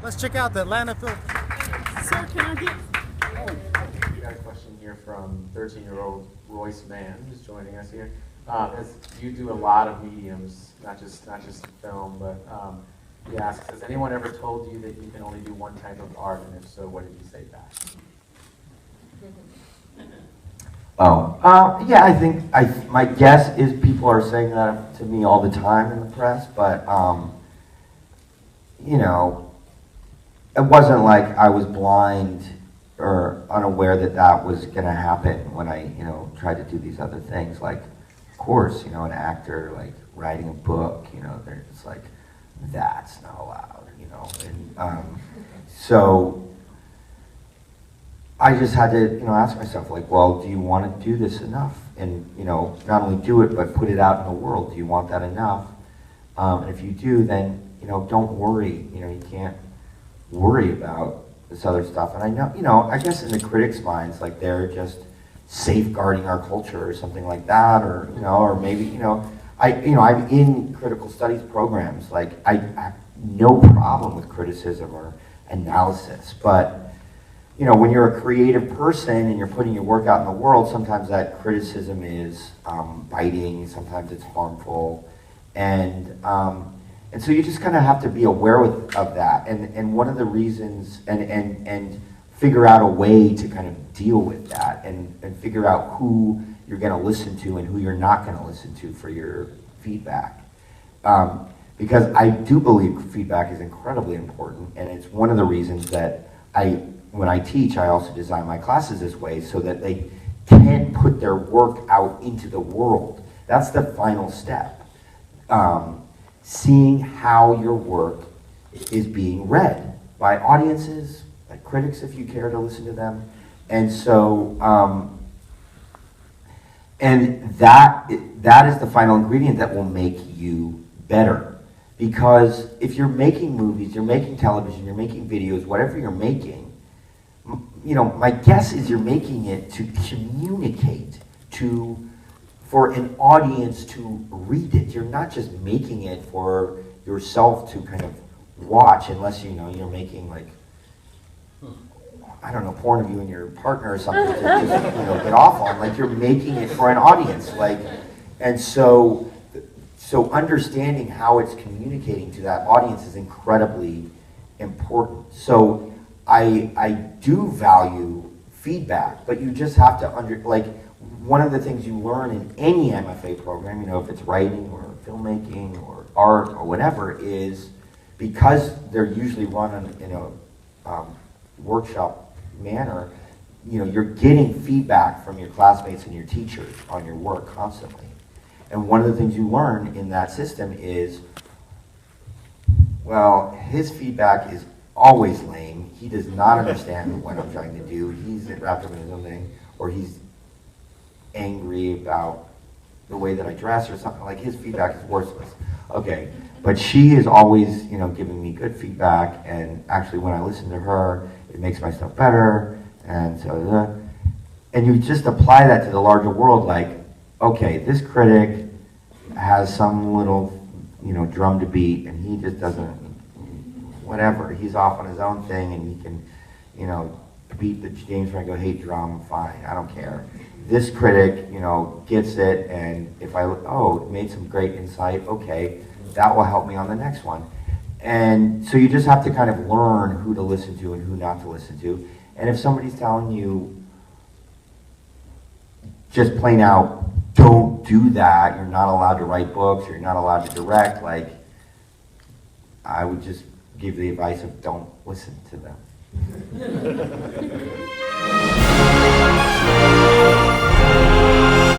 Let's check out the Atlanta film. Sir, can I get... We got a question here from 13-year-old Royce Mann, who's joining us here. As you do a lot of mediums, not just film, but he asks, has anyone ever told you that you can only do one type of art, and if so, what did you say back? Yeah, I think my guess is people are saying that to me all the time in the press, but you know, it wasn't like I was blind or unaware that that was going to happen when I, you know, tried to do these other things. Like, of course, you know, an actor like writing a book, you know, they're just like, that's not allowed, you know, and so I just had to, you know, ask myself, like, well, do you want to do this enough? And, you know, not only do it, but put it out in the world. Do you want that enough? And if you do, then, you know, don't worry. You know, you can't worry about this other stuff. And I know, you know, I guess in the critics' minds, like, they're just safeguarding our culture or something like that, or, you know, or maybe, you know, I'm in critical studies programs. Like, I have no problem with criticism or analysis, but you know, when you're a creative person and you're putting your work out in the world, sometimes that criticism is biting, sometimes it's harmful, and so you just kind of have to be aware of that, and one of the reasons, and figure out a way to kind of deal with that, and figure out who you're going to listen to and who you're not going to listen to for your feedback. Because I do believe feedback is incredibly important, and it's one of the reasons that when I teach, I also design my classes this way so that they can put their work out into the world. That's the final step. Seeing how your work is being read by audiences, by critics if you care to listen to them. And so, and that is the final ingredient that will make you better. Because if you're making movies, you're making television, you're making videos, whatever you're making, you know, my guess is you're making it to communicate, for an audience to read it. You're not just making it for yourself to kind of watch, unless, you know, you're making, like, I don't know, porn of you and your partner or something to just, you know, get off on. Like, you're making it for an audience, like, and so understanding how it's communicating to that audience is incredibly important. So I do value feedback, but you just have to one of the things you learn in any MFA program, you know, if it's writing or filmmaking or art or whatever, is because they're usually run in a workshop manner, you know, you're getting feedback from your classmates and your teachers on your work constantly. And one of the things you learn in that system is, well, his feedback is always lame. He does not understand what I'm trying to do. He's wrapped up in his own thing, or he's angry about the way that I dress or something. Like, his feedback is worthless. Okay, but she is always, you know, giving me good feedback, and actually when I listen to her, it makes my stuff better, and so, and you just apply that to the larger world, like, okay, this critic has some little, you know, drum to beat, and he just doesn't, whatever, he's off on his own thing, and he can, you know, beat the James Franco hate drum, fine, I don't care. This critic, you know, gets it, and if it made some great insight, okay, that will help me on the next one. And so you just have to kind of learn who to listen to and who not to listen to. And if somebody's telling you, just plain out, don't do that, you're not allowed to write books, or you're not allowed to direct, like, I would just give the advice of don't listen to them.